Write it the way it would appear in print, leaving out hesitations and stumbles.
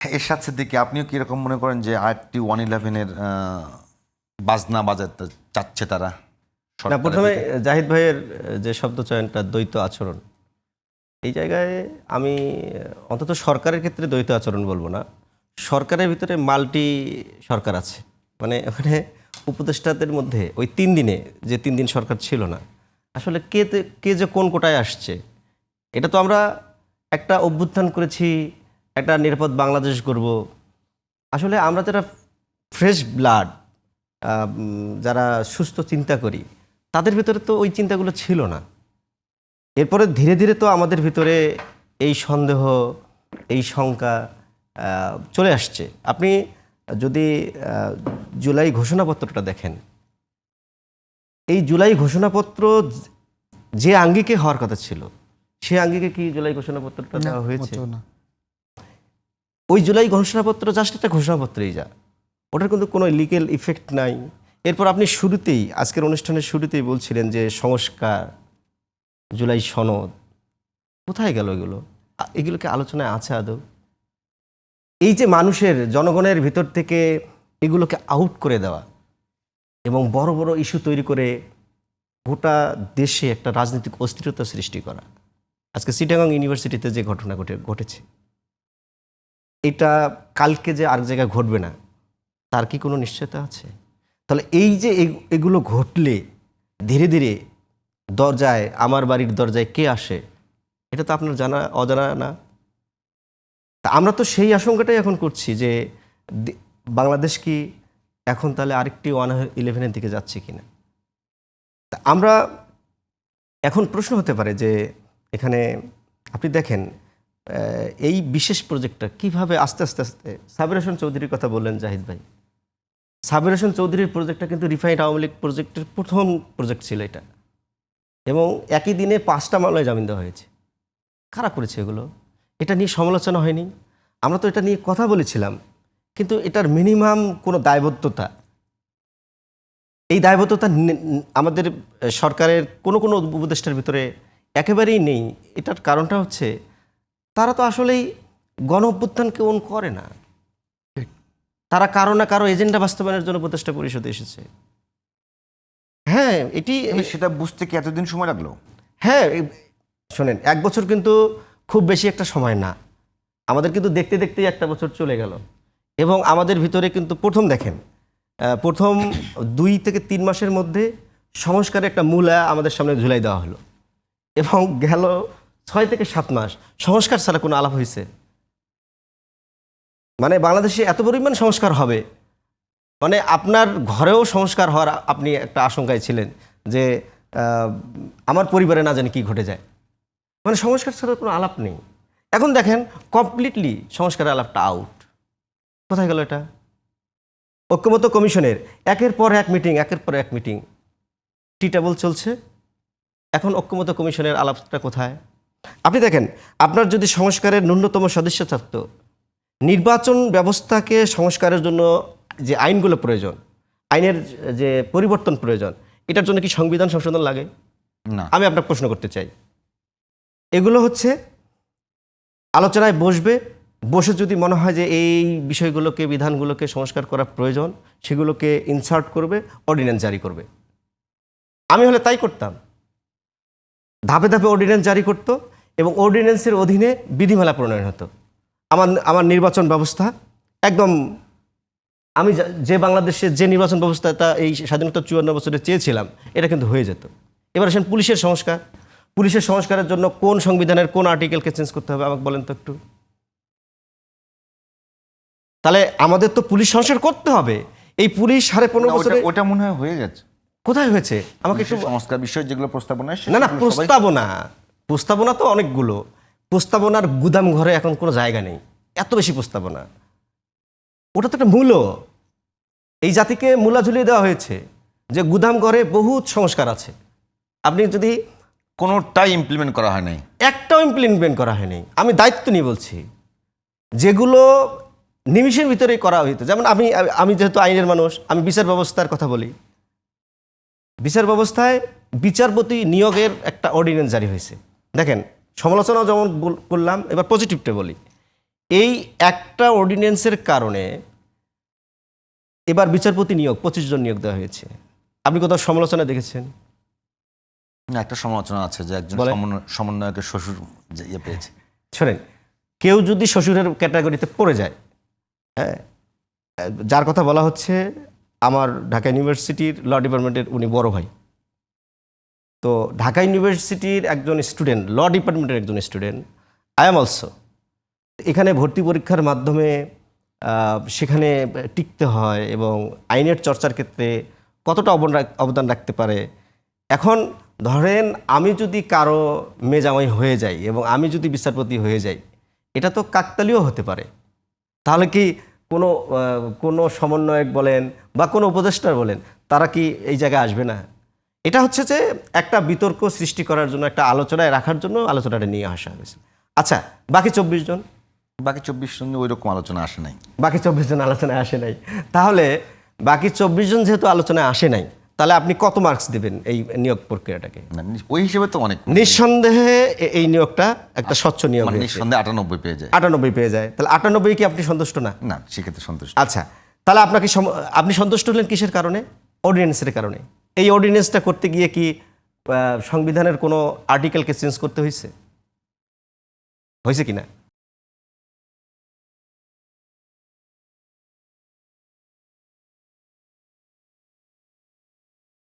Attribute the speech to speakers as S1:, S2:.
S1: এরশাদ সিদ্দিকী, আপনিও কি এরকম মনে করেন যে আরেকটি 111-এর বাজনা বাজাতে চাচ্ছে তারা
S2: না,
S1: সরকারের
S2: প্রথমে
S1: দিকে?
S2: জাহিদ ভাইয়ের যে শব্দ চয়নটা দ্বৈত আচরণ, এই জায়গায় আমি অন্তত সরকারের ক্ষেত্রে দ্বৈত আচরণ বলবো না। সরকারের ভিতরে মাল্টি সরকার আছে, মানে ওখানে উপদেষ্টাদের মধ্যে ওই 3 দিনে যে 3 দিন সরকার ছিল না, আসলে কে যে কোন কোটায় আসছে, এটা তো আমরা একটা অভ্যুত্থান করেছি, একটা নিরাপদ বাংলাদেশ করব। আসলে আমরা যারা ফ্রেশ ব্লাড, যারা সুস্থ চিন্তা করি, তাদের ভিতরে তো ওই চিন্তাগুলো ছিল না। এরপরে ধীরে ধীরে তো আমাদের ভিতরে এই সন্দেহ, এই শঙ্কা চলে আসছে। আপনি যদি জুলাই ঘোষণাপত্রটা দেখেন, এই জুলাই ঘোষণাপত্র যে আঙ্গিকে হওয়ার কথা ছিল, সে আঙ্গিকে কি জুলাই ঘোষণাপত্রটা দেওয়া হয়েছে? ওই জুলাই ঘোষণাপত্র জাস্ট একটা ঘোষণাপত্রই যা, ওটার কিন্তু কোনো লিগ্যাল ইফেক্ট নাই। এরপর আপনি শুরুতেই, আজকের অনুষ্ঠানের শুরুতেই বলছিলেন যে সংস্কার, জুলাই সনদ, কোথায় গেল এগুলো? এগুলোকে আলোচনায় আছে আদৌ? এই যে মানুষের, জনগণের ভিতর থেকে এগুলোকে আউট করে দেওয়া এবং বড় বড় ইস্যু তৈরি করে গোটা দেশে একটা রাজনৈতিক অস্থিরতা সৃষ্টি করা, আজকে চিটাগাং ইউনিভার্সিটিতে যে ঘটনা ঘটেছে, এটা কালকে যে আরেক জায়গায় ঘটবে না, তার কি কোনো নিশ্চয়তা আছে? তাহলে এই যে এগুলো ঘটলে ধীরে ধীরে দরজায়, আমার বাড়ির দরজায় কে আসে, এটা তো আপনার অজানা না। তা আমরা তো সেই আশঙ্কাটাই এখন করছি যে বাংলাদেশ কি এখন তাহলে আরেকটি 111-এর দিকে যাচ্ছে কিনা। তা আমরা এখন প্রশ্ন হতে পারে যে এখানে আপনি দেখেন এই বিশেষ প্রজেক্টটা কিভাবে আস্তে আস্তে আস্তে, সাবির হোসেন চৌধুরীর কথা বললেন জাহিদ ভাই, সাবির হোসেন চৌধুরীর প্রজেক্টটা কিন্তু রিফাইন্ড আওয়ামী লীগ প্রজেক্টের প্রথম প্রজেক্ট ছিল এটা, এবং একই দিনে 5টা মামলায় জামিন দেওয়া হয়েছে। কারা করেছে এগুলো? এটা নিয়ে সমালোচনা হয়নি, আমরা তো এটা নিয়ে কথা বলেছিলাম, কিন্তু এটার মিনিমাম কোনো দায়বদ্ধতা, এই দায়বদ্ধতা আমাদের সরকারের কোনো কোনো উপদেষ্টার ভিতরে একেবারেই নেই। এটার কারণটা হচ্ছে তারা তো আসলেই গণ অভ্যুত্থানকে ওন করে না, তারা কারো না কারো এজেন্ডা বাস্তবায়নের জন্য উপদেষ্টা পরিষদে এসেছে। হ্যাঁ,
S1: সেটা বুঝতে কি এতদিন সময় লাগলো?
S2: হ্যাঁ, শোনেন, 1 বছর কিন্তু খুব বেশি একটা সময় না, আমাদের কিন্তু দেখতে দেখতেই 1টা বছর চলে গেল। এবং আমাদের ভিতরে কিন্তু দেখেন, প্রথম 2 থেকে 3 মাসের মধ্যে সংস্কারের একটা মূলা আমাদের সামনে ঝুলাই দেওয়া হলো, এবং গেল 6 থেকে 7 মাস সংস্কার ছাড়া কোনো আলাপ হয়েছে? মানে বাংলাদেশে এত পরিমাণ সংস্কার হবে, মানে আপনার ঘরেও সংস্কার হওয়ার আপনি একটা আশঙ্কায় ছিলেন যে আমার পরিবারে না জানি কি ঘটে যায়, মানে সংস্কার ছাড়া কোনো আলাপ নেই। এখন দেখেন কমপ্লিটলি সংস্কারের আলাপটা আউট। কোথায় গেল এটা? ঐক্যমত্য কমিশনের একের পর এক মিটিং, একের পর এক মিটিং, টি টেবল চলছে, এখন ঐক্যমত্য কমিশনের আলাপটা কোথায়? আপনি দেখেন, আপনার যদি সংস্কারের ন্যূনতম সদস্য থাকতো, নির্বাচন ব্যবস্থাকে সংস্কারের জন্য যে আইনগুলো প্রয়োজন, আইনের যে পরিবর্তন প্রয়োজন, এটার জন্য কি সংবিধান সংশোধন লাগে?
S1: না।
S2: আমি আপনাকে প্রশ্ন করতে চাই, এগুলো হচ্ছে আলোচনায় বসে যদি মনে হয় যে এই বিষয়গুলোকে, বিধানগুলোকে সংস্কার করা প্রয়োজন, সেগুলোকে ইনসার্ট করবে, অর্ডিন্যান্স জারি করবে। আমি হলে তাই করতাম, ধাপে ধাপে অর্ডিন্যান্স জারি করত এবং অর্ডিন্যান্সের অধীনে বিধিমালা প্রণয়ন হতো। আমার নির্বাচন ব্যবস্থা একদম, আমি যে বাংলাদেশের যে নির্বাচন ব্যবস্থাটা এই স্বাধীনতা 54 বছরে চেয়েছিলাম, এটা কিন্তু হয়ে যেত। এবার আসেন পুলিশের সংস্কার, পুলিশের সংস্কারের জন্য কোন সংবিধানের কোন আর্টিকেলকে চেঞ্জ করতে হবে আমাকে বলেন তো একটু। তাহলে আমাদের তো পুলিশ সংস্কার করতে হবে। এই পুলিশ 15.5 বছরে
S1: ওটা মনে হয় হয়ে গেছে।
S2: কোথায় হয়েছে আমাকে একটু?
S1: সংস্কার বিষয় যেগুলো প্রস্তাবনা আসছে,
S2: না না, প্রস্তাবনা তো অনেকগুলো, প্রস্তাবনার গুদাম ঘরে এখন কোনো জায়গা নেই, এত বেশি প্রস্তাবনা। ওটা তো একটা মূল্য, এই জাতিকে মূলা ঝুলিয়ে দেওয়া হয়েছে যে গুদাম ঘরে বহুত সংস্কার আছে, আপনি যদি
S1: কোনোটাই ইমপ্লিমেন্ট করা হয় নাই,
S2: একটাও ইমপ্লিমেন্ট করা হয়নি। আমি দায়িত্ব নিয়ে বলছি, যেগুলো নিমিষের ভিতরেই করা হইতো, যেমন আমি যেহেতু আইনের মানুষ, আমি বিচার ব্যবস্থার কথা বলি। বিচার ব্যবস্থায় বিচারপতি নিয়োগের একটা অর্ডিন্যান্স জারি হয়েছে। দেখেন, সমালোচনা যেমন করলাম, এবার পজিটিভটা বলি। এই একটা অর্ডিন্যান্সের কারণে এবার বিচারপতি নিয়োগ 25 জন নিয়োগ দেওয়া হয়েছে। আপনি কোথাও সমালোচনা দেখেছেন?
S1: না, একটা সমালোচনা আছে যে একজন
S2: বলেন।
S1: সমন্বয়কের শ্বশুর যে ইয়ে পেয়েছে।
S2: শোনেন, কেউ যদি শ্বশুরের ক্যাটাগরিতে পড়ে যায়, হ্যাঁ, যার কথা বলা হচ্ছে আমার ঢাকা ইউনিভার্সিটির ল ডিপার্টমেন্টের উনি বড় ভাই। তো ঢাকা ইউনিভার্সিটির একজন স্টুডেন্ট, ল ডিপার্টমেন্টের একজন স্টুডেন্ট, আই এম অলসো। এখানে ভর্তি পরীক্ষার মাধ্যমে সেখানে টিকতে হয় এবং আইনের চর্চার ক্ষেত্রে কতটা অবদান রাখতে পারে। এখন ধরেন আমি যদি কারো মেজামাই হয়ে যাই এবং আমি যদি বিচারপতি হয়ে যাই, এটা তো কাকতালীয় হতে পারে। তাহলে কি কোনো সমন্বয়ক বলেন বা কোনো উপদেষ্টা বলেন, তারা কি এই জায়গায় আসবে না? এটা হচ্ছে যে একটা বিতর্ক সৃষ্টি করার জন্য, একটা আলোচনায় রাখার জন্য আলোচনাটা নিয়ে আসা হয়েছে। আচ্ছা, বাকি 24 জন,
S1: বাকি 24 জন ওই রকম আলোচনা আসে নাই।
S2: বাকি 24 জন আলোচনায় আসে নাই। তাহলে বাকি 24 জন যেহেতু আলোচনায় আসে নাই, তাহলে আপনি কত মার্কস দেবেন এই নিয়োগ প্রক্রিয়াটাকে?
S1: না, ওই হিসেবে তো অনেক,
S2: নিঃসন্দেহে এই নিয়োগটা একটা স্বচ্ছ নিয়োগ
S1: মানে
S2: হয়েছে।
S1: নিঃসন্দেহে 98 পেয়ে যায়।
S2: 98 পেয়ে যায়। তাহলে 98 কি আপনি সন্তুষ্ট না?
S1: না, সেক্ষেত্রে সন্তুষ্ট।
S2: আচ্ছা, তাহলে আপনি সন্তুষ্ট হলেন কিসের কারণে? অর্ডিন্যান্সের কারণে। এই অর্ডিন্যান্সটা করতে গিয়ে কি সংবিধানের কোনো আর্টিকেলকে চেঞ্জ করতে হয়েছে কিনা?